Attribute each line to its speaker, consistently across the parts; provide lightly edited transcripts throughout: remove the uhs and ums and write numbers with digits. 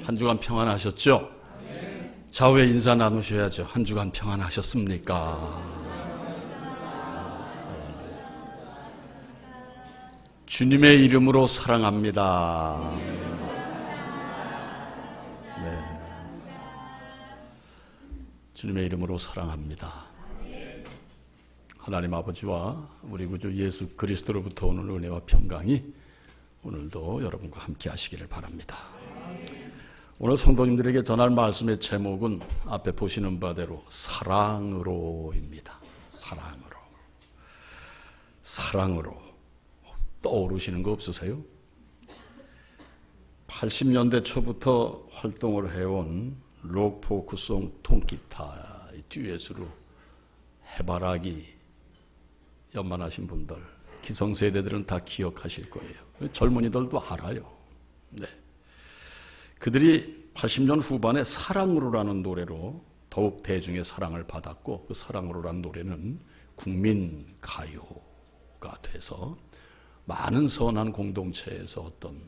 Speaker 1: 한 주간 평안하셨죠? 좌우에 인사 나누셔야죠. 한 주간 평안하셨습니까? 주님의 이름으로 사랑합니다. 네. 주님의 이름으로 사랑합니다. 하나님 아버지와 우리 구주 예수 그리스도로부터 오는 은혜와 평강이 오늘도 여러분과 함께 하시기를 바랍니다. 오늘 성도님들에게 전할 말씀의 제목은 앞에 보시는 바대로 사랑으로입니다. 사랑으로. 떠오르시는 거 없으세요? 80년대 초부터 활동을 해온 록 포크송 통기타 듀엣으로 해바라기 연만하신 분들, 기성세대들은 다 기억하실 거예요. 젊은이들도 알아요. 네. 그들이 80년 후반에 사랑으로라는 노래로 더욱 대중의 사랑을 받았고, 그 사랑으로라는 노래는 국민 가요가 돼서 많은 선한 공동체에서 어떤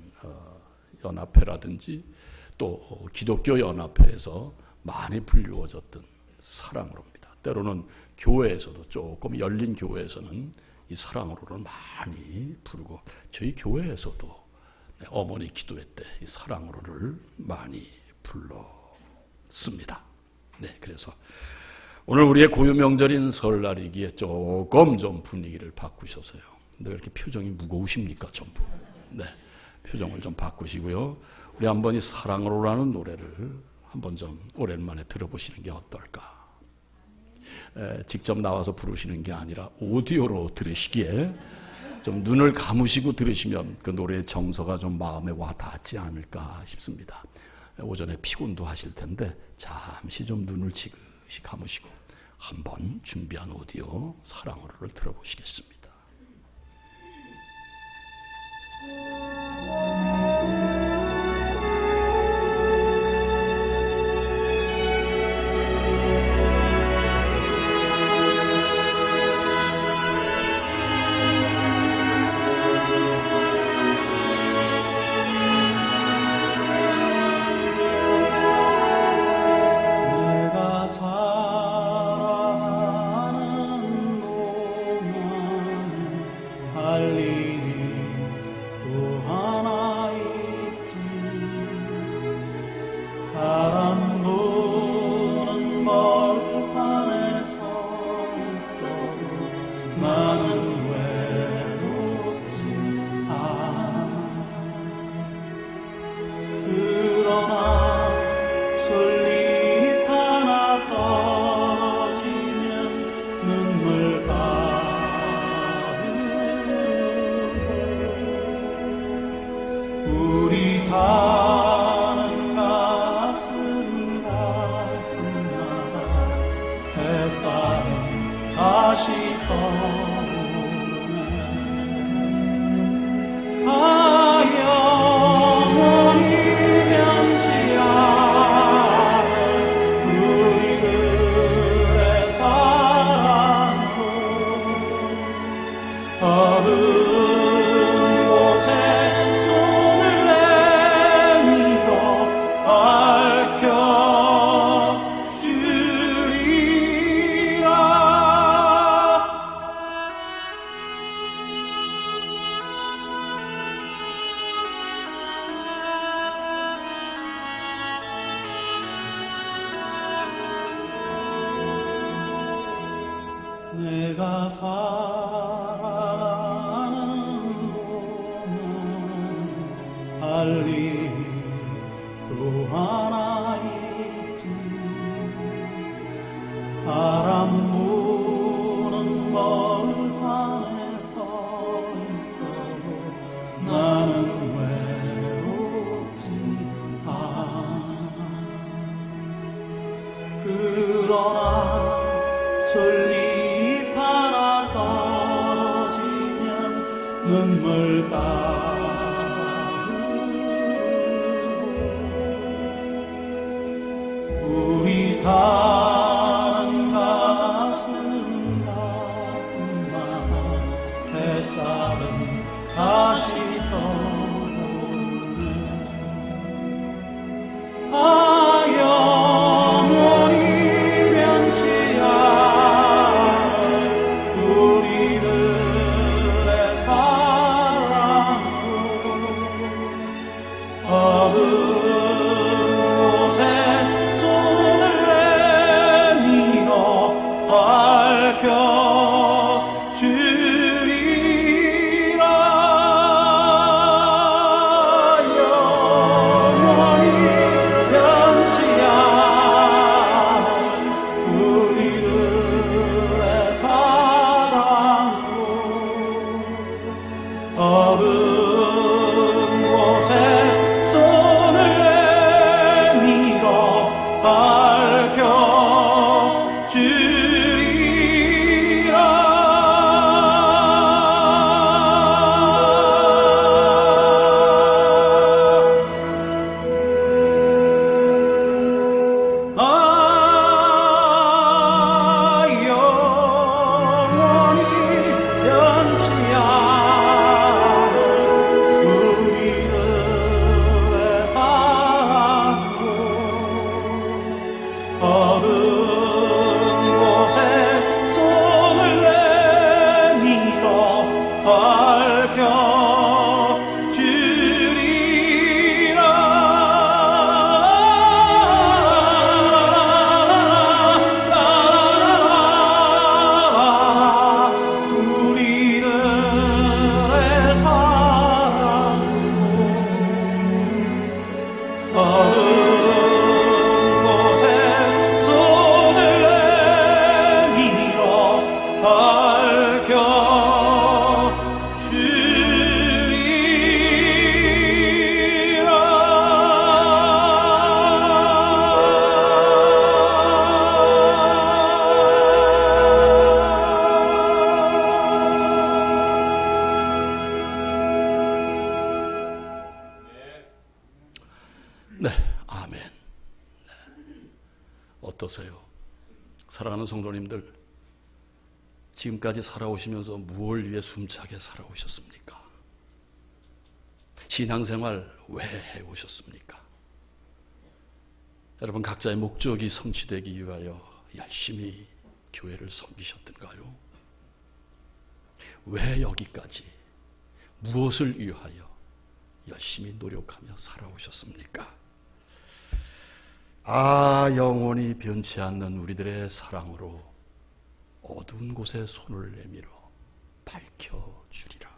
Speaker 1: 연합회라든지 또 기독교 연합회에서 많이 불리워졌던 사랑으로입니다. 때로는 교회에서도, 조금 열린 교회에서는 이 사랑으로를 많이 부르고, 저희 교회에서도 어머니 기도회 때 이 사랑으로를 많이 불렀습니다. 네, 그래서 오늘 우리의 고유 명절인 설날이기에 조금 좀 분위기를 바꾸셔서요. 근데 왜 이렇게 표정이 무거우십니까, 전부? 네, 표정을 좀 바꾸시고요. 우리 한번 이 사랑으로라는 노래를 한번 좀 오랜만에 들어보시는 게 어떨까? 직접 나와서 부르시는 게 아니라 오디오로 들으시기에 좀 눈을 감으시고 들으시면 그 노래의 정서가 좀 마음에 와 닿지 않을까 싶습니다. 오전에 피곤도 하실 텐데 잠시 좀 눈을 지그시 감으시고 한번 준비한 오디오 사랑으로를 들어보시겠습니다.
Speaker 2: 내가 사랑하는 동안은 할 일이 또 하나 있지. 바람 부는 벌판에 서 있어도 나는 외롭지 않아. 그러나 솔잎 하나 떨어지면 눈물 따르고 우리 다른 가슴마다 햇살은 다시 떠오르네.
Speaker 1: 네, 아멘. 네. 어떠세요? 사랑하는 성도님들, 지금까지 살아오시면서 무엇을 위해 숨차게 살아오셨습니까? 신앙생활 왜 해오셨습니까? 여러분 각자의 목적이 성취되기 위하여 열심히 교회를 섬기셨던가요? 왜 여기까지 무엇을 위하여 열심히 노력하며 살아오셨습니까? 영원히 변치 않는 우리들의 사랑으로 어두운 곳에 손을 내밀어 밝혀주리라.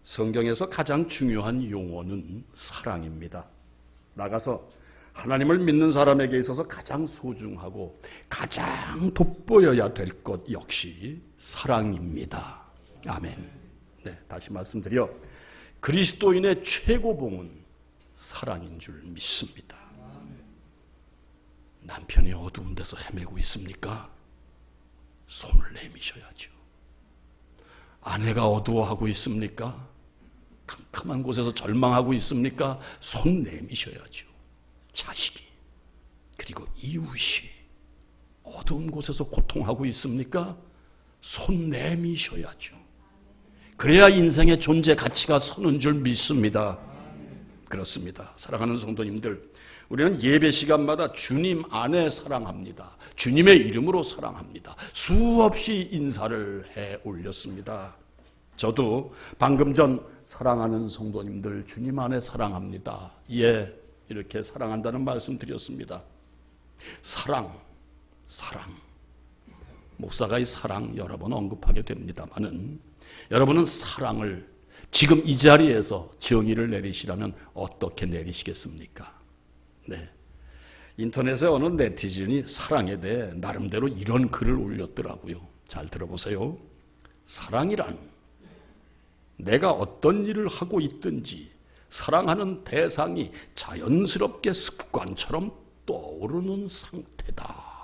Speaker 1: 성경에서 가장 중요한 용어는 사랑입니다. 나가서 하나님을 믿는 사람에게 있어서 가장 소중하고 가장 돋보여야 될 것 역시 사랑입니다. 아멘. 네, 다시 말씀드려 그리스도인의 최고봉은 사랑인 줄 믿습니다. 남편이 어두운 데서 헤매고 있습니까? 손을 내미셔야죠. 아내가 어두워하고 있습니까? 캄캄한 곳에서 절망하고 있습니까? 손 내미셔야죠. 자식이 그리고 이웃이 어두운 곳에서 고통하고 있습니까? 손 내미셔야죠. 그래야 인생의 존재 가치가 서는 줄 믿습니다. 그렇습니다. 사랑하는 성도님들, 우리는 예배 시간마다 주님 안에 사랑합니다. 주님의 이름으로 사랑합니다. 수없이 인사를 해 올렸습니다. 저도 방금 전 사랑하는 성도님들 주님 안에 사랑합니다. 예, 이렇게 사랑한다는 말씀 드렸습니다. 사랑. 목사가 이 사랑 여러 번 언급하게 됩니다마는 여러분은 사랑을 지금 이 자리에서 정의를 내리시라면 어떻게 내리시겠습니까? 네. 인터넷에 어느 네티즌이 사랑에 대해 나름대로 이런 글을 올렸더라고요. 잘 들어보세요. 사랑이란 내가 어떤 일을 하고 있든지 사랑하는 대상이 자연스럽게 습관처럼 떠오르는 상태다.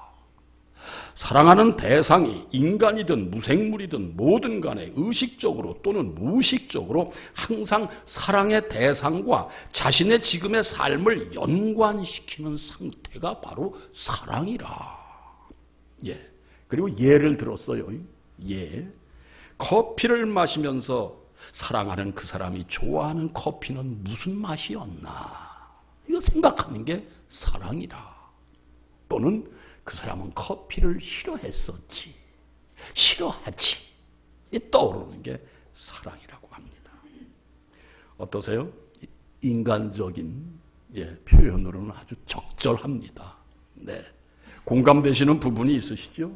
Speaker 1: 사랑하는 대상이 인간이든 무생물이든 뭐든 간에 의식적으로 또는 무의식적으로 항상 사랑의 대상과 자신의 지금의 삶을 연관시키는 상태가 바로 사랑이라. 예. 그리고 예를 들었어요. 예. 커피를 마시면서 사랑하는 그 사람이 좋아하는 커피는 무슨 맛이었나? 이거 생각하는 게 사랑이라. 또는 그 사람은 커피를 싫어했었지. 싫어하지. 떠오르는 게 사랑이라고 합니다. 어떠세요? 인간적인 표현으로는 아주 적절합니다. 네. 공감되시는 부분이 있으시죠?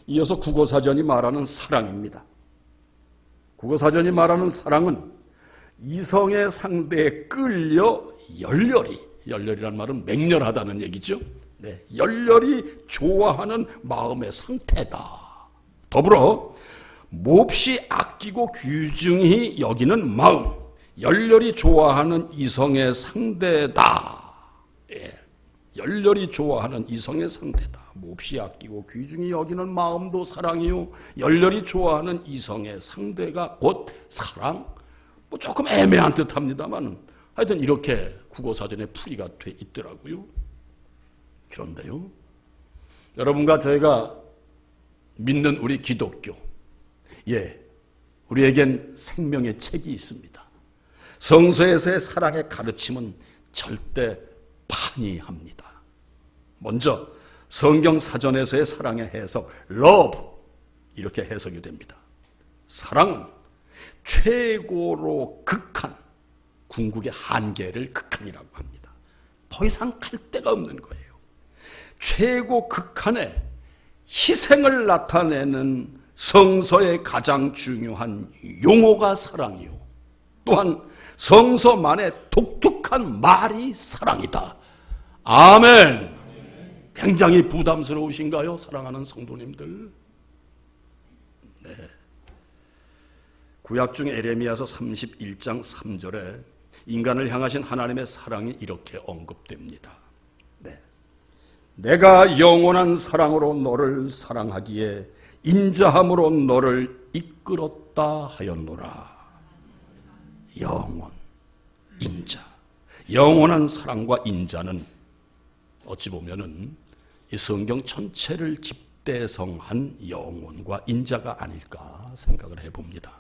Speaker 1: 이어서 국어사전이 말하는 사랑입니다. 국어사전이 말하는 사랑은 이성의 상대에 끌려 열렬이란 말은 맹렬하다는 얘기죠. 네, 열렬히 좋아하는 마음의 상태다. 더불어 몹시 아끼고 귀중히 여기는 마음, 열렬히 좋아하는 이성의 상대다. 예, 열렬히 좋아하는 이성의 상대다. 몹시 아끼고 귀중히 여기는 마음도 사랑이요, 열렬히 좋아하는 이성의 상대가 곧 사랑. 뭐 조금 애매한 듯합니다만 하여튼 이렇게 국어사전에 풀이가 돼 있더라고요. 그런데요, 여러분과 저희가 믿는 우리 기독교, 우리에겐 생명의 책이 있습니다. 성서에서의 사랑의 가르침은 절대 판이합니다. 먼저 성경 사전에서의 사랑의 해석, love, 이렇게 해석이 됩니다. 사랑은 최고로 극한, 궁극의 한계를 극한이라고 합니다. 더 이상 갈 데가 없는 거예요. 최고 극한의 희생을 나타내는 성서의 가장 중요한 용어가 사랑이요, 또한 성서만의 독특한 말이 사랑이다. 아멘. 굉장히 부담스러우신가요, 사랑하는 성도님들? 네. 구약 중 에레미야서 31장 3절에 인간을 향하신 하나님의 사랑이 이렇게 언급됩니다. 네. 내가 영원한 사랑으로 너를 사랑하기에 인자함으로 너를 이끌었다 하였노라. 영원, 인자. 영원한 사랑과 인자는 어찌 보면은 이 성경 전체를 집대성한 영혼과 인자가 아닐까 생각을 해봅니다.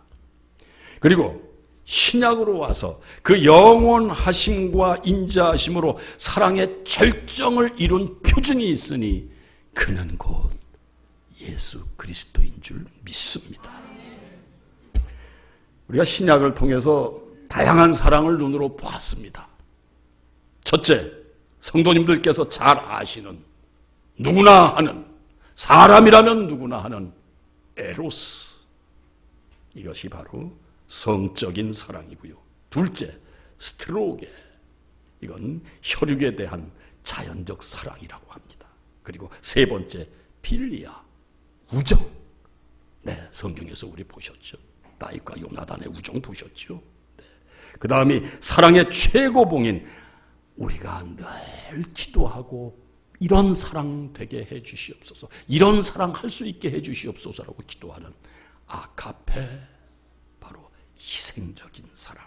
Speaker 1: 그리고 신약으로 와서 그 영원하심과 인자하심으로 사랑의 절정을 이룬 표징이 있으니 그는 곧 예수 그리스도인 줄 믿습니다. 우리가 신약을 통해서 다양한 사랑을 눈으로 보았습니다. 첫째, 성도님들께서 잘 아시는, 누구나 하는, 사람이라면 누구나 하는 에로스, 이것이 바로 성적인 사랑이고요. 둘째, 스트로게, 이건 혈육에 대한 자연적 사랑이라고 합니다. 그리고 세 번째, 필리아, 우정. 네, 성경에서 우리 보셨죠. 다윗과 요나단의 우정 보셨죠. 네. 그 다음이 사랑의 최고봉인, 우리가 늘 기도하고 이런 사랑 되게 해 주시옵소서, 이런 사랑 할 수 있게 해 주시옵소서라고 기도하는 아가페, 바로 희생적인 사랑.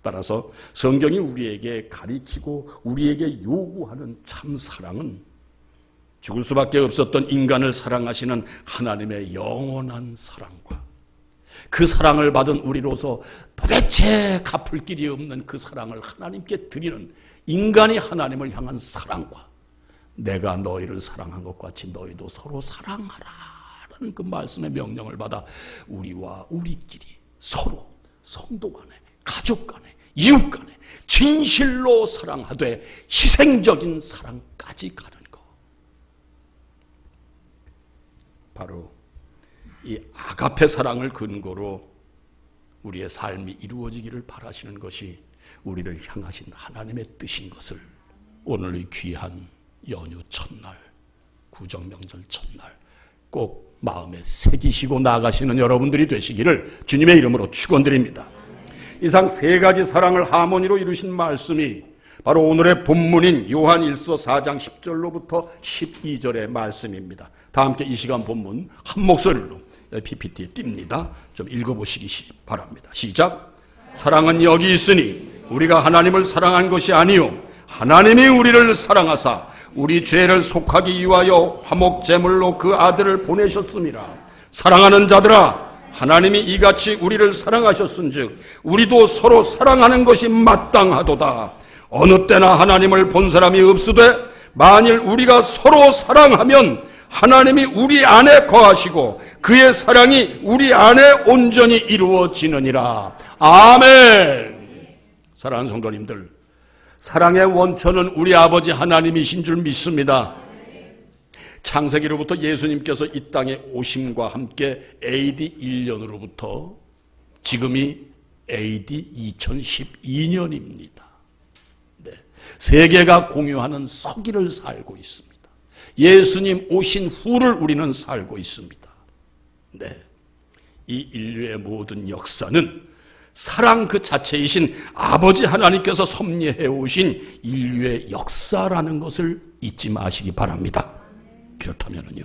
Speaker 1: 따라서 성경이 우리에게 가리키고 우리에게 요구하는 참 사랑은 죽을 수밖에 없었던 인간을 사랑하시는 하나님의 영원한 사랑과 그 사랑을 받은 우리로서 도대체 갚을 길이 없는 그 사랑을 하나님께 드리는 인간이 하나님을 향한 사랑과 내가 너희를 사랑한 것 같이 너희도 서로 사랑하라라는 그 말씀의 명령을 받아 우리와 우리끼리 서로 성도 간에, 가족 간에, 이웃 간에 진실로 사랑하되 희생적인 사랑까지 가는 것. 바로 이 아가페 사랑을 근거로 우리의 삶이 이루어지기를 바라시는 것이 우리를 향하신 하나님의 뜻인 것을 오늘 이 귀한 연휴 첫날, 구정명절 첫날 꼭 마음에 새기시고 나가시는 여러분들이 되시기를 주님의 이름으로 축원드립니다. 이상 세 가지 사랑을 하모니로 이루신 말씀이 바로 오늘의 본문인 요한일서 4장 10절로부터 12절의 말씀입니다. 다 함께 이 시간 본문 한 목소리로 PPT에 띕니다. 좀 읽어보시기 바랍니다. 시작. 사랑은 여기 있으니 우리가 하나님을 사랑한 것이 아니요 하나님이 우리를 사랑하사 우리 죄를 속하기 위하여 화목제물로 그 아들을 보내셨습니다. 사랑하는 자들아, 하나님이 이같이 우리를 사랑하셨은즉 우리도 서로 사랑하는 것이 마땅하도다. 어느 때나 하나님을 본 사람이 없으되 만일 우리가 서로 사랑하면 하나님이 우리 안에 거하시고 그의 사랑이 우리 안에 온전히 이루어지느니라. 아멘. 사랑하는 성도님들, 사랑의 원천은 우리 아버지 하나님이신 줄 믿습니다. 창세기로부터 예수님께서 이 땅에 오심과 함께 AD 1년으로부터 지금이 AD 2012년입니다. 네. 세계가 공유하는 서기를 살고 있습니다. 예수님 오신 후를 우리는 살고 있습니다. 네. 이 인류의 모든 역사는 사랑 그 자체이신 아버지 하나님께서 섭리해 오신 인류의 역사라는 것을 잊지 마시기 바랍니다. 그렇다면요,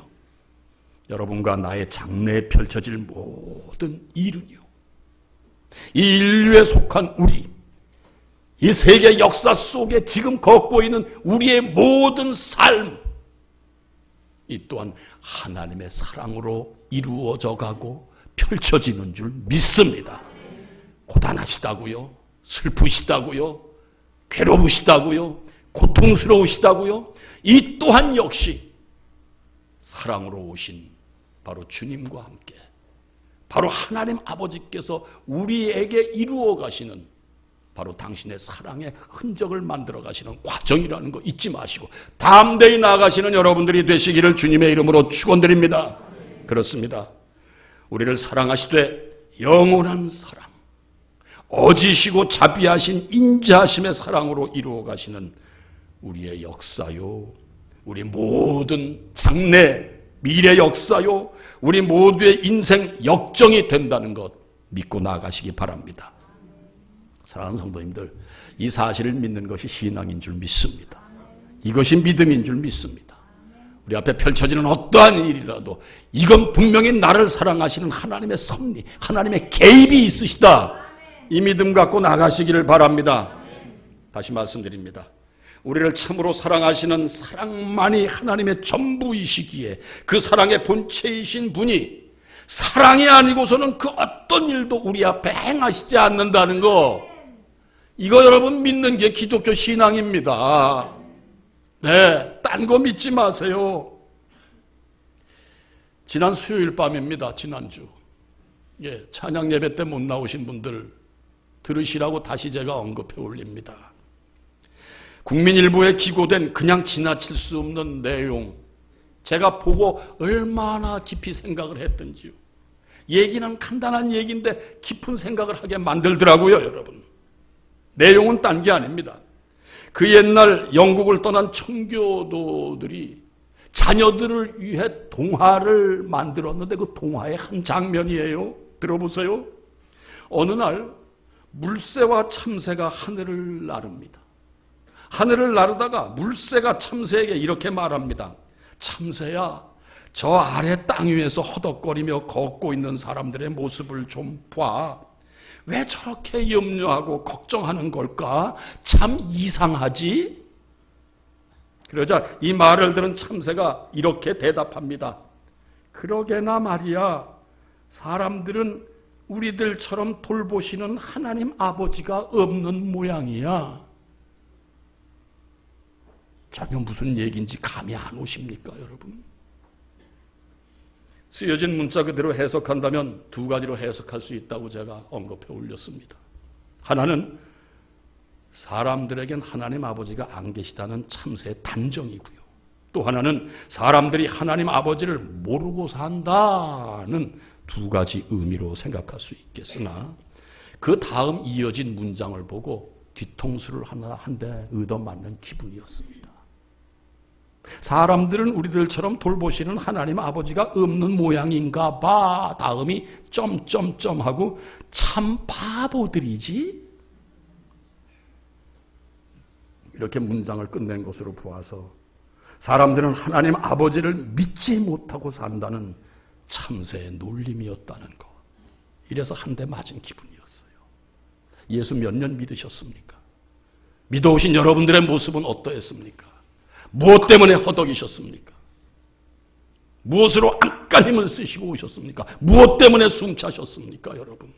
Speaker 1: 여러분과 나의 장래에 펼쳐질 모든 일은요, 이 인류에 속한 우리, 이 세계 역사 속에 지금 걷고 있는 우리의 모든 삶, 이 또한 하나님의 사랑으로 이루어져 가고 펼쳐지는 줄 믿습니다. 고단하시다고요? 슬프시다고요? 괴로우시다고요? 고통스러우시다고요? 이 또한 역시 사랑으로 오신 바로 주님과 함께 바로 하나님 아버지께서 우리에게 이루어 가시는 바로 당신의 사랑의 흔적을 만들어 가시는 과정이라는 거 잊지 마시고 담대히 나아가시는 여러분들이 되시기를 주님의 이름으로 축원드립니다. 그렇습니다. 우리를 사랑하시되 영원한 사랑, 어지시고 자비하신 인자하심의 사랑으로 이루어 가시는 우리의 역사요, 우리 모든 장래 미래 역사요, 우리 모두의 인생 역정이 된다는 것 믿고 나아가시기 바랍니다. 사랑하는 성도님들, 이 사실을 믿는 것이 신앙인 줄 믿습니다. 이것이 믿음인 줄 믿습니다. 우리 앞에 펼쳐지는 어떠한 일이라도 이건 분명히 나를 사랑하시는 하나님의 섭리, 하나님의 개입이 있으시다. 이 믿음 갖고 나가시기를 바랍니다. 다시 말씀드립니다. 우리를 참으로 사랑하시는 사랑만이 하나님의 전부이시기에 그 사랑의 본체이신 분이 사랑이 아니고서는 그 어떤 일도 우리 앞에 행하시지 않는다는 거, 이거 여러분 믿는 게 기독교 신앙입니다. 네, 딴 거 믿지 마세요. 지난 수요일 밤입니다. 지난주. 예, 찬양 예배 때 못 나오신 분들 들으시라고 다시 제가 언급해 올립니다. 국민일보에 기고된 그냥 지나칠 수 없는 내용, 제가 보고 얼마나 깊이 생각을 했던지요. 얘기는 간단한 얘기인데 깊은 생각을 하게 만들더라고요, 여러분. 내용은 딴 게 아닙니다. 그 옛날 영국을 떠난 청교도들이 자녀들을 위해 동화를 만들었는데 그 동화의 한 장면이에요. 들어보세요. 어느 날 물새와 참새가 하늘을 나릅니다. 하늘을 나르다가 물새가 참새에게 이렇게 말합니다. 참새야, 저 아래 땅 위에서 허덕거리며 걷고 있는 사람들의 모습을 좀 봐. 왜 저렇게 염려하고 걱정하는 걸까? 참 이상하지? 그러자 이 말을 들은 참새가 이렇게 대답합니다. 그러게나 말이야. 사람들은 우리들처럼 돌보시는 하나님 아버지가 없는 모양이야. 전혀 무슨 얘기인지 감이 안 오십니까, 여러분? 쓰여진 문자 그대로 해석한다면 두 가지로 해석할 수 있다고 제가 언급해 올렸습니다. 하나는 사람들에겐 하나님 아버지가 안 계시다는 참새의 단정이고요. 또 하나는 사람들이 하나님 아버지를 모르고 산다는 두 가지 의미로 생각할 수 있겠으나 그 다음 이어진 문장을 보고 뒤통수를 하나 한 대 얻어맞는 기분이었습니다. 사람들은 우리들처럼 돌보시는 하나님 아버지가 없는 모양인가 봐. 다음이 점점점하고 참 바보들이지. 이렇게 문장을 끝낸 것으로 보아서 사람들은 하나님 아버지를 믿지 못하고 산다는 참새의 놀림이었다는 것. 이래서 한 대 맞은 기분이었어요. 예수 몇 년 믿으셨습니까? 믿어오신 여러분들의 모습은 어떠했습니까? 무엇 때문에 허덕이셨습니까? 무엇으로 안간힘을 쓰시고 오셨습니까? 무엇 때문에 숨차셨습니까, 여러분?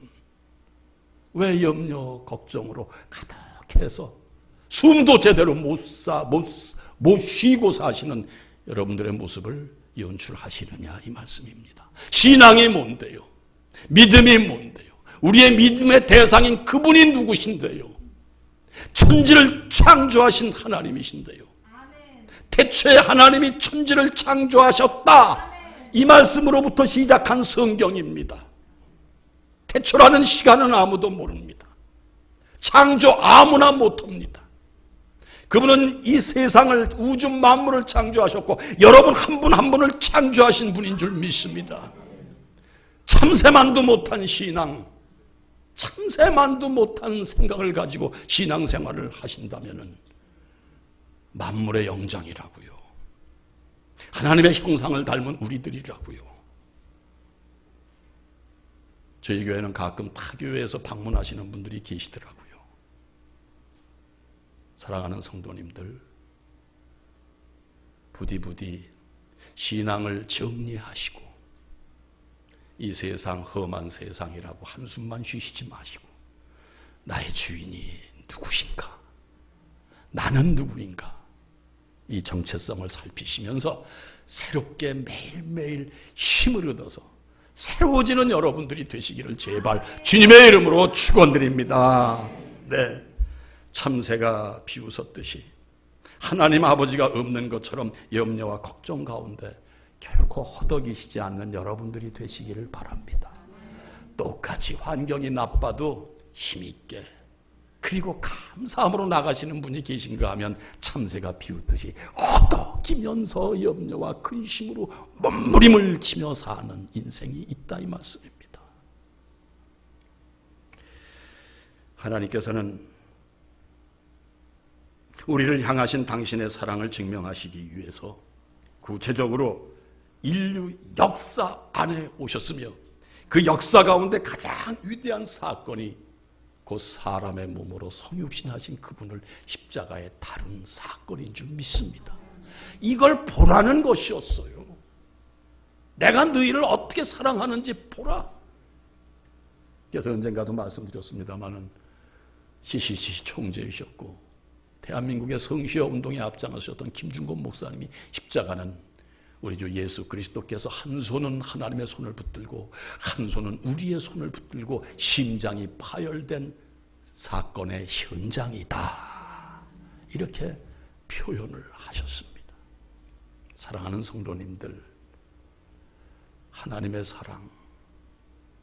Speaker 1: 왜 염려, 걱정으로 가득해서 숨도 제대로 못 쉬고 사시는 여러분들의 모습을 연출하시느냐, 이 말씀입니다. 신앙이 뭔데요? 믿음이 뭔데요? 우리의 믿음의 대상인 그분이 누구신데요? 천지를 창조하신 하나님이신데요. 태초에 하나님이 천지를 창조하셨다. 이 말씀으로부터 시작한 성경입니다. 태초라는 시간은 아무도 모릅니다. 창조 아무나 못합니다. 그분은 이 세상을, 우주 만물을 창조하셨고 여러분 한 분 한 분을 창조하신 분인 줄 믿습니다. 참새만도 못한 신앙, 참새만도 못한 생각을 가지고 신앙생활을 하신다면은 만물의 영장이라고요. 하나님의 형상을 닮은 우리들이라고요. 저희 교회는 가끔 타교회에서 방문하시는 분들이 계시더라고요. 사랑하는 성도님들, 부디부디 신앙을 정리하시고 이 세상 험한 세상이라고 한숨만 쉬시지 마시고 나의 주인이 누구신가? 나는 누구인가? 이 정체성을 살피시면서 새롭게 매일매일 힘을 얻어서 새로워지는 여러분들이 되시기를 제발 주님의 이름으로 축원드립니다. 네, 참새가 비웃었듯이 하나님 아버지가 없는 것처럼 염려와 걱정 가운데 결코 허덕이시지 않는 여러분들이 되시기를 바랍니다. 똑같이 환경이 나빠도 힘있게 그리고 감사함으로 나가시는 분이 계신가 하면 참새가 비웃듯이 허덕이면서 염려와 근심으로 몸부림을 치며 사는 인생이 있다, 이 말씀입니다. 하나님께서는 우리를 향하신 당신의 사랑을 증명하시기 위해서 구체적으로 인류 역사 안에 오셨으며 그 역사 가운데 가장 위대한 사건이 곧 사람의 몸으로 성육신하신 그분을 십자가에 다룬 사건인 줄 믿습니다. 이걸 보라는 것이었어요. 내가 너희를 어떻게 사랑하는지 보라. 그래서 언젠가도 말씀드렸습니다마는 CCC 총재이셨고 대한민국의 성시여 운동에 앞장서셨던 김중곤 목사님이 십자가는 우리 주 예수 그리스도께서 한 손은 하나님의 손을 붙들고 한 손은 우리의 손을 붙들고 심장이 파열된 사건의 현장이다. 이렇게 표현을 하셨습니다. 사랑하는 성도님들, 하나님의 사랑,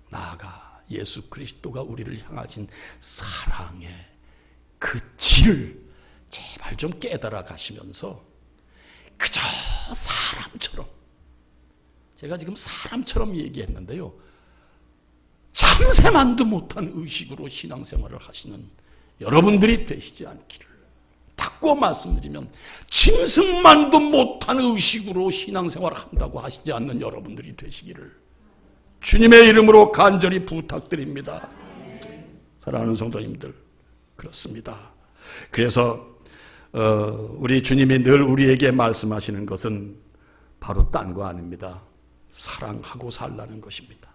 Speaker 1: 나아가 예수 그리스도가 우리를 향하신 사랑의 그 질을 제발 좀 깨달아 가시면서 그저 사람처럼, 제가 지금 사람처럼 얘기했는데요, 참새만도 못한 의식으로 신앙생활을 하시는 여러분들이 되시지 않기를, 바꿔 말씀드리면 짐승만도 못한 의식으로 신앙생활을 한다고 하시지 않는 여러분들이 되시기를 주님의 이름으로 간절히 부탁드립니다. 사랑하는 성도님들, 그렇습니다. 그래서 우리 주님이 늘 우리에게 말씀하시는 것은 바로 딴 거 아닙니다. 사랑하고 살라는 것입니다.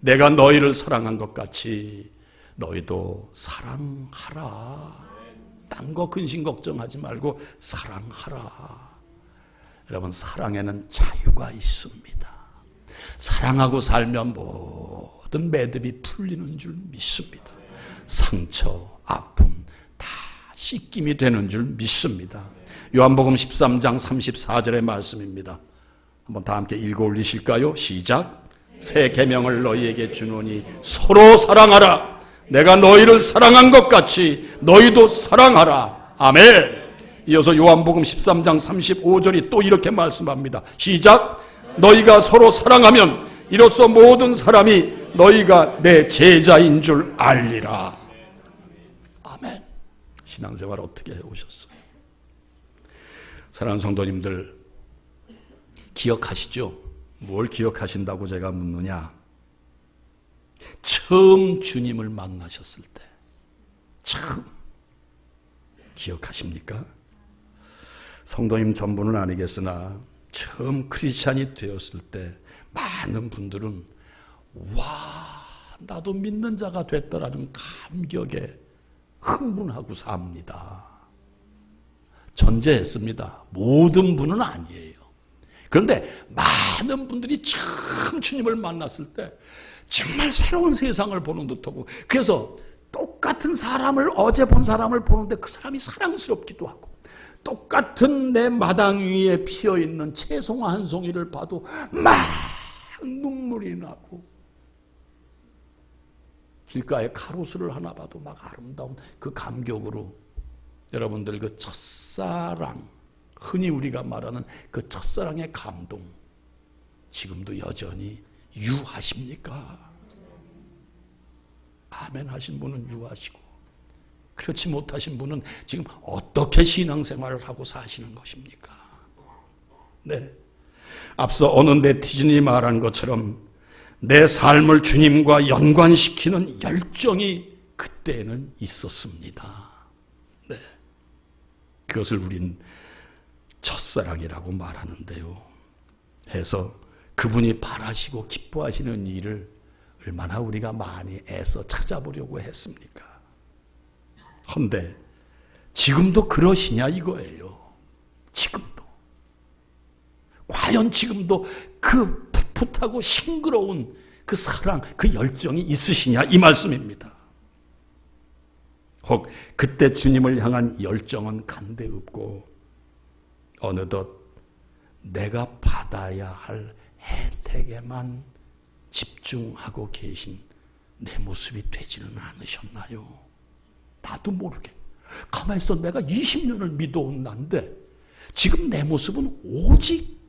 Speaker 1: 내가 너희를 사랑한 것 같이 너희도 사랑하라. 딴 거 근심 걱정하지 말고 사랑하라. 여러분, 사랑에는 자유가 있습니다. 사랑하고 살면 모든 매듭이 풀리는 줄 믿습니다. 상처, 아픔 다 씻김이 되는 줄 믿습니다. 요한복음 13장 34절의 말씀입니다. 한번 다 함께 읽어 올리실까요? 시작. 새 계명을 너희에게 주노니 서로 사랑하라. 내가 너희를 사랑한 것 같이 너희도 사랑하라. 아멘. 이어서 요한복음 13장 35절이 또 이렇게 말씀합니다. 시작. 너희가 서로 사랑하면 이로써 모든 사람이 너희가 내 제자인 줄 알리라. 아멘. 신앙생활 어떻게 해오셨어요? 사랑하는 성도님들, 기억하시죠? 뭘 기억하신다고 제가 묻느냐? 처음 주님을 만나셨을 때, 처음 기억하십니까? 성도님 전부는 아니겠으나 처음 크리스찬이 되었을 때 많은 분들은 와, 나도 믿는 자가 됐다라는 감격에 흥분하고 삽니다. 전제했습니다. 모든 분은 아니에요. 그런데 많은 분들이 처음 주님을 만났을 때 정말 새로운 세상을 보는 듯하고, 그래서 똑같은 사람을, 어제 본 사람을 보는데 그 사람이 사랑스럽기도 하고, 똑같은 내 마당 위에 피어있는 채송화 한 송이를 봐도 막 눈물이 나고, 길가에 가로수를 하나 봐도 막 아름다운 그 감격으로 여러분들 그 첫사랑, 흔히 우리가 말하는 그 첫사랑의 감동, 지금도 여전히 유하십니까? 아멘 하신 분은 유하시고, 그렇지 못하신 분은 지금 어떻게 신앙생활을 하고 사시는 것입니까? 네. 앞서 어느 네티즌이 말한 것처럼 내 삶을 주님과 연관시키는 열정이 그때는 있었습니다. 네. 그것을 우린 첫사랑이라고 말하는데요. 해서 그분이 바라시고 기뻐하시는 일을 얼마나 우리가 많이 애써 찾아보려고 했습니까? 헌데 지금도 그러시냐 이거예요. 지금도. 과연 지금도 그 풋풋하고 싱그러운 그 사랑, 그 열정이 있으시냐 이 말씀입니다. 혹 그때 주님을 향한 열정은 간데 없고 어느덧 내가 받아야 할 혜택에만 집중하고 계신 내 모습이 되지는 않으셨나요? 나도 모르게 가만히 있어 내가 20년을 믿어온 난데 지금 내 모습은 오직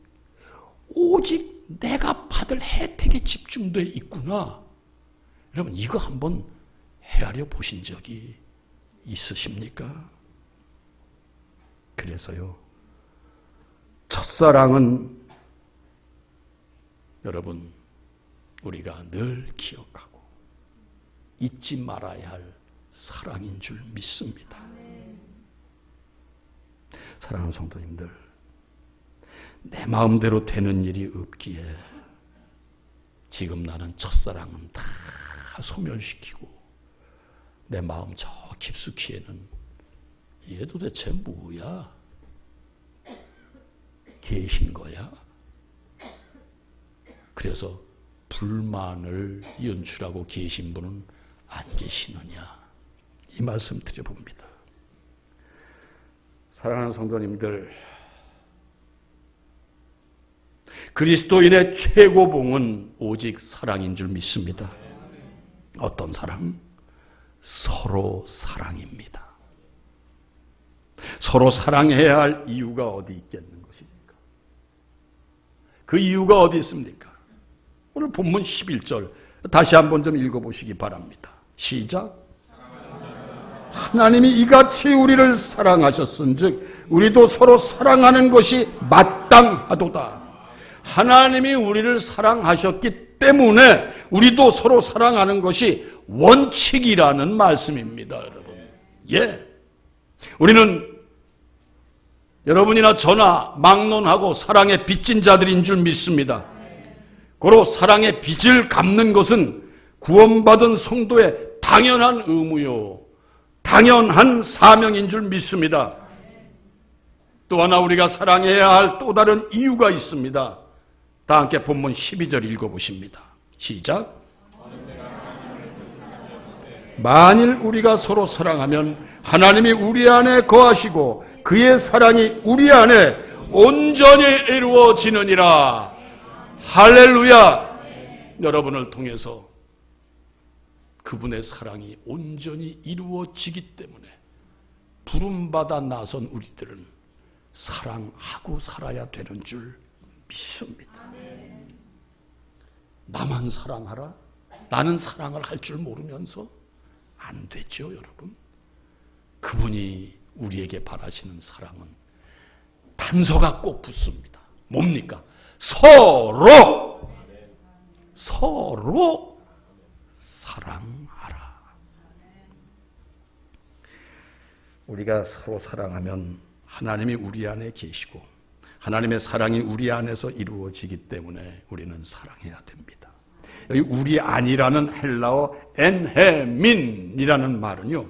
Speaker 1: 내가 받을 혜택에 집중되어 있구나. 여러분, 이거 한번 헤아려 보신 적이 있으십니까? 그래서요, 첫사랑은 여러분 우리가 늘 기억하고 잊지 말아야 할 사랑인 줄 믿습니다. 사랑하는 성도님들, 내 마음대로 되는 일이 없기에 지금 나는 첫사랑은 다 소멸시키고 내 마음 저 깊숙이에는 이게 도대체 뭐야? 계신 거야? 그래서 불만을 연출하고 계신 분은 안 계시느냐? 이 말씀 드려봅니다. 사랑하는 성도님들, 그리스도인의 최고봉은 오직 사랑인 줄 믿습니다. 어떤 사랑? 서로 사랑입니다. 서로 사랑해야 할 이유가 어디 있겠는 것입니까? 그 이유가 어디 있습니까? 오늘 본문 11절 다시 한번 좀 읽어보시기 바랍니다. 시작. 하나님이 이같이 우리를 사랑하셨은즉 우리도 서로 사랑하는 것이 마땅하도다. 하나님이 우리를 사랑하셨기 때문에 우리도 서로 사랑하는 것이 원칙이라는 말씀입니다, 여러분. 예. 우리는 여러분이나 저나 막론하고 사랑에 빚진 자들인 줄 믿습니다. 고로 사랑의 빚을 갚는 것은 구원받은 성도의 당연한 의무요, 당연한 사명인 줄 믿습니다. 또 하나 우리가 사랑해야 할 또 다른 이유가 있습니다. 다 함께 본문 12절 읽어보십니다. 시작. 만일 우리가 서로 사랑하면 하나님이 우리 안에 거하시고 그의 사랑이 우리 안에 온전히 이루어지느니라. 할렐루야. 여러분을 통해서 그분의 사랑이 온전히 이루어지기 때문에 부름받아 나선 우리들은 사랑하고 살아야 되는 줄 믿습니다. 나만 사랑하라? 나는 사랑을 할 줄 모르면서 안 되죠, 여러분. 그분이 우리에게 바라시는 사랑은 단서가 꼭 붙습니다. 뭡니까? 서로 사랑하라. 우리가 서로 사랑하면 하나님이 우리 안에 계시고 하나님의 사랑이 우리 안에서 이루어지기 때문에 우리는 사랑해야 됩니다. 여기 우리 안이라는 헬라어 엔헤민이라는 말은요,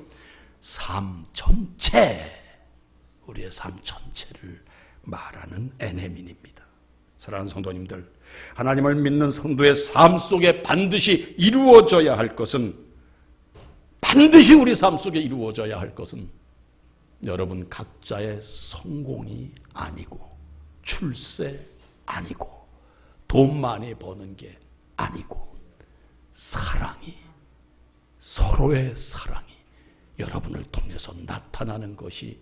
Speaker 1: 삶 전체, 우리의 삶 전체를 말하는 엔헤민입니다. 사랑하는 성도님들, 하나님을 믿는 성도의 삶 속에 반드시 이루어져야 할 것은, 반드시 우리 삶 속에 이루어져야 할 것은 여러분 각자의 성공이 아니고 출세 아니고 돈 많이 버는 게 아니고 사랑이, 서로의 사랑이 여러분을 통해서 나타나는 것이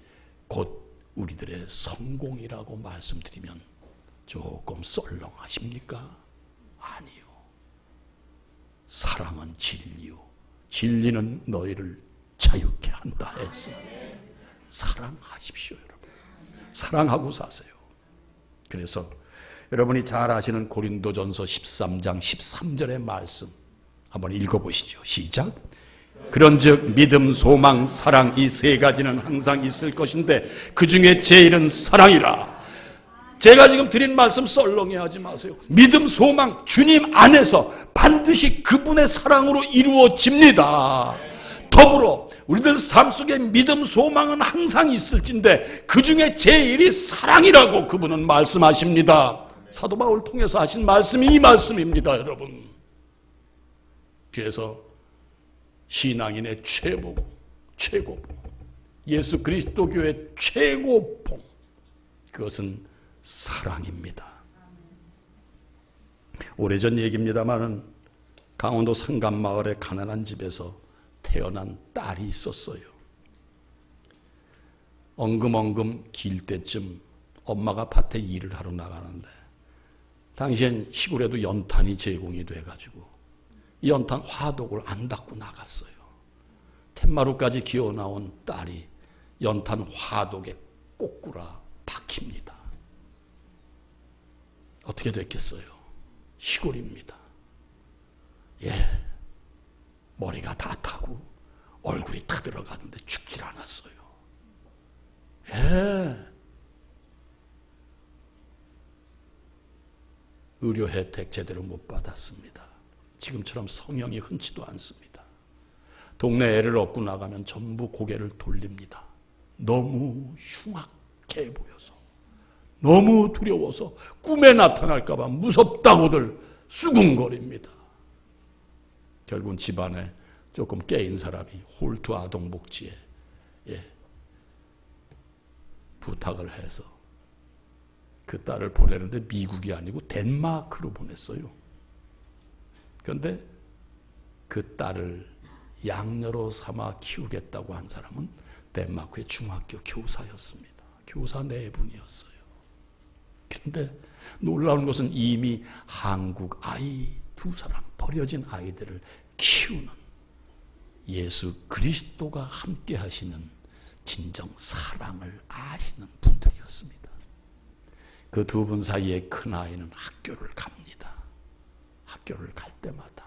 Speaker 1: 곧 우리들의 성공이라고 말씀드리면 조금 썰렁하십니까? 아니요. 사랑은 진리요, 진리는 너희를 자유케 한다 했습니다. 사랑하십시오, 여러분. 사랑하고 사세요. 그래서 여러분이 잘 아시는 고린도전서 13장 13절의 말씀 한번 읽어보시죠. 시작. 그런즉 믿음, 소망, 사랑 이 세 가지는 항상 있을 것인데 그 중에 제일은 사랑이라. 제가 지금 드린 말씀 썰렁해하지 마세요. 믿음, 소망, 주님 안에서 반드시 그분의 사랑으로 이루어집니다. 더불어 우리들 삶 속에 믿음, 소망은 항상 있을진데 그 중에 제일이 사랑이라고 그분은 말씀하십니다. 사도 바울 통해서 하신 말씀이 이 말씀입니다, 여러분. 그래서 신앙인의 최고봉, 예수 그리스도 교회의 최고봉, 그것은 사랑입니다. 오래전 얘기입니다마는 강원도 상간마을의 가난한 집에서 태어난 딸이 있었어요. 엉금엉금 길 때쯤 엄마가 밭에 일을 하러 나가는데 당시엔 시골에도 연탄이 제공이 돼가지고 이 연탄 화독을 안 닫고 나갔어요. 툇마루까지 기어 나온 딸이 연탄 화독에 꼬꾸라 박힙니다. 어떻게 됐겠어요? 시골입니다. 예, 머리가 다 타고 얼굴이 타들어가는데 죽질 않았어요. 예. 의료 혜택 제대로 못 받았습니다. 지금처럼 성형이 흔치도 않습니다. 동네 애를 얻고 나가면 전부 고개를 돌립니다. 너무 흉악해 보여서, 너무 두려워서, 꿈에 나타날까 봐 무섭다고들 수군거립니다. 결국은 집안에 조금 깨인 사람이 홀트 아동복지에 부탁을 해서 그 딸을 보내는데 미국이 아니고 덴마크로 보냈어요. 그런데 그 딸을 양녀로 삼아 키우겠다고 한 사람은 덴마크의 중학교 교사였습니다. 교사 네 분이었어요. 그런데 놀라운 것은 이미 한국 아이 두 사람, 버려진 아이들을 키우는 예수 그리스도가 함께 하시는 진정 사랑을 아시는 분들이었습니다. 그 두 분 사이에 큰 아이는 학교를 갑니다. 학교를 갈 때마다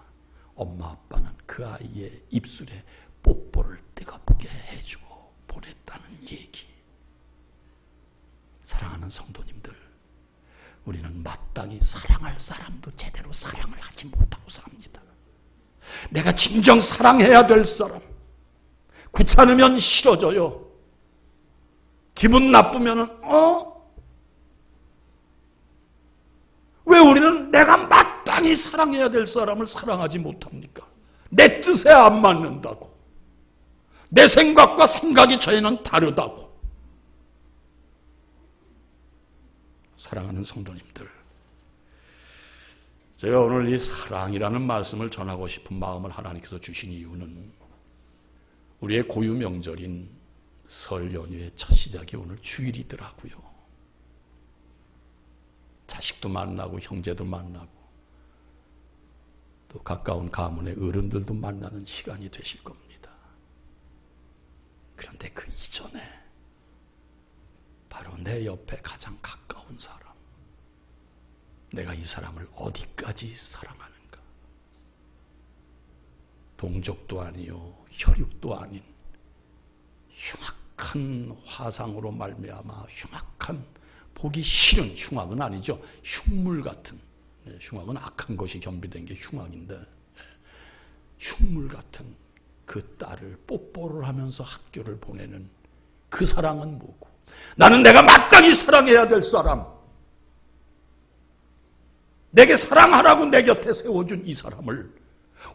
Speaker 1: 엄마 아빠는 그 아이의 입술에 뽀뽀를 뜨겁게 해주고 보냈다는 얘기. 사랑하는 성도님들, 우리는 마땅히 사랑할 사람도 제대로 사랑을 하지 못하고 삽니다. 내가 진정 사랑해야 될 사람, 귀찮으면 싫어져요. 기분 나쁘면은 왜 우리는 내가 마땅히 사랑해야 될 사람을 사랑하지 못합니까? 내 뜻에 안 맞는다고, 내 생각과 생각이 저희는 다르다고. 사랑하는 성도님들, 제가 오늘 이 사랑이라는 말씀을 전하고 싶은 마음을 하나님께서 주신 이유는 우리의 고유 명절인 설 연휴의 첫 시작이 오늘 주일이더라고요. 자식도 만나고 형제도 만나고 또 가까운 가문의 어른들도 만나는 시간이 되실 겁니다. 그런데 그 이전에 바로 내 옆에 가장 가까운 사람, 내가 이 사람을 어디까지 사랑하는가? 동족도 아니요 혈육도 아닌 흉악한 화상으로 말미암아 흉악한, 보기 싫은, 흉악은 아니죠, 흉물 같은, 흉악은 악한 것이 겸비된 게 흉악인데, 흉물 같은 그 딸을 뽀뽀를 하면서 학교를 보내는 그 사랑은 뭐고, 나는 내가 마땅히 사랑해야 될 사람, 내게 사랑하라고 내 곁에 세워준 이 사람을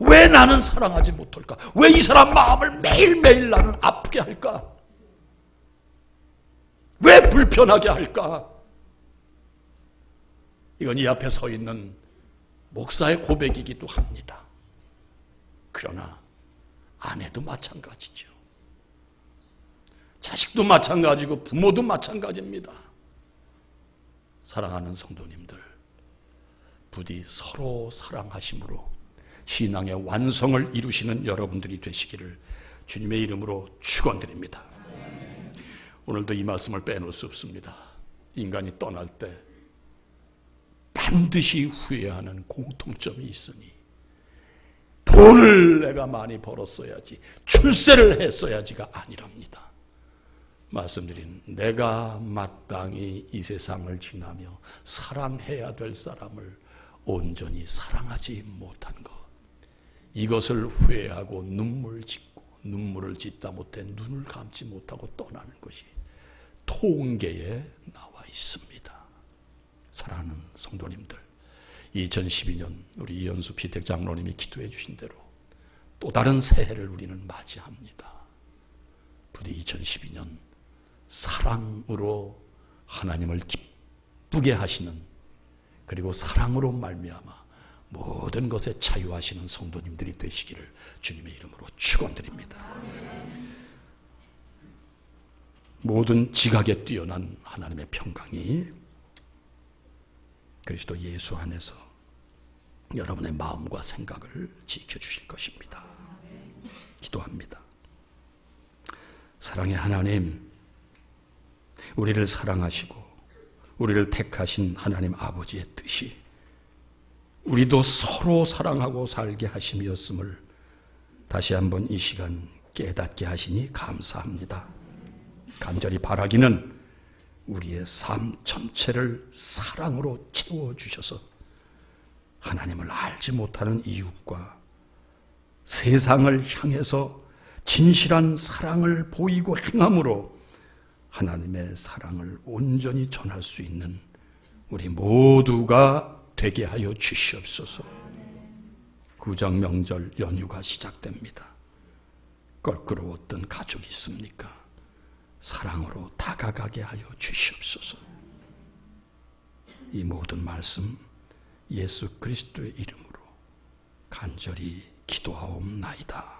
Speaker 1: 왜 나는 사랑하지 못할까? 왜 이 사람 마음을 매일매일 나는 아프게 할까? 왜 불편하게 할까? 이건 이 앞에 서 있는 목사의 고백이기도 합니다. 그러나 아내도 마찬가지죠. 자식도 마찬가지고 부모도 마찬가지입니다. 사랑하는 성도님들, 부디 서로 사랑하심으로 신앙의 완성을 이루시는 여러분들이 되시기를 주님의 이름으로 축원드립니다. 오늘도 이 말씀을 빼놓을 수 없습니다. 인간이 떠날 때 반드시 후회하는 공통점이 있으니 돈을 내가 많이 벌었어야지, 출세를 했어야지가 아니랍니다. 말씀드린 내가 마땅히 이 세상을 지나며 사랑해야 될 사람을 온전히 사랑하지 못한 것, 이것을 후회하고 눈물을 짓다 못해 눈을 감지 못하고 떠나는 것이 통계에 나와 있습니다. 사랑하는 성도님들, 2012년 우리 이현수 피택 장로님이 기도해 주신 대로 또 다른 새해를 우리는 맞이합니다. 부디 2012년 사랑으로 하나님을 기쁘게 하시는, 그리고 사랑으로 말미암아 모든 것에 자유하시는 성도님들이 되시기를 주님의 이름으로 축원드립니다. 모든 지각에 뛰어난 하나님의 평강이 그리스도 예수 안에서 여러분의 마음과 생각을 지켜주실 것입니다. 기도합니다. 사랑의 하나님, 우리를 사랑하시고 우리를 택하신 하나님 아버지의 뜻이 우리도 서로 사랑하고 살게 하심이었음을 다시 한번 이 시간 깨닫게 하시니 감사합니다. 간절히 바라기는 우리의 삶 전체를 사랑으로 채워주셔서 하나님을 알지 못하는 이웃과 세상을 향해서 진실한 사랑을 보이고 행함으로 하나님의 사랑을 온전히 전할 수 있는 우리 모두가 되게 하여 주시옵소서. 구정 명절 연휴가 시작됩니다. 껄끄러웠던 가족이 있습니까? 사랑으로 다가가게 하여 주시옵소서. 이 모든 말씀 예수 그리스도의 이름으로 간절히 기도하옵나이다.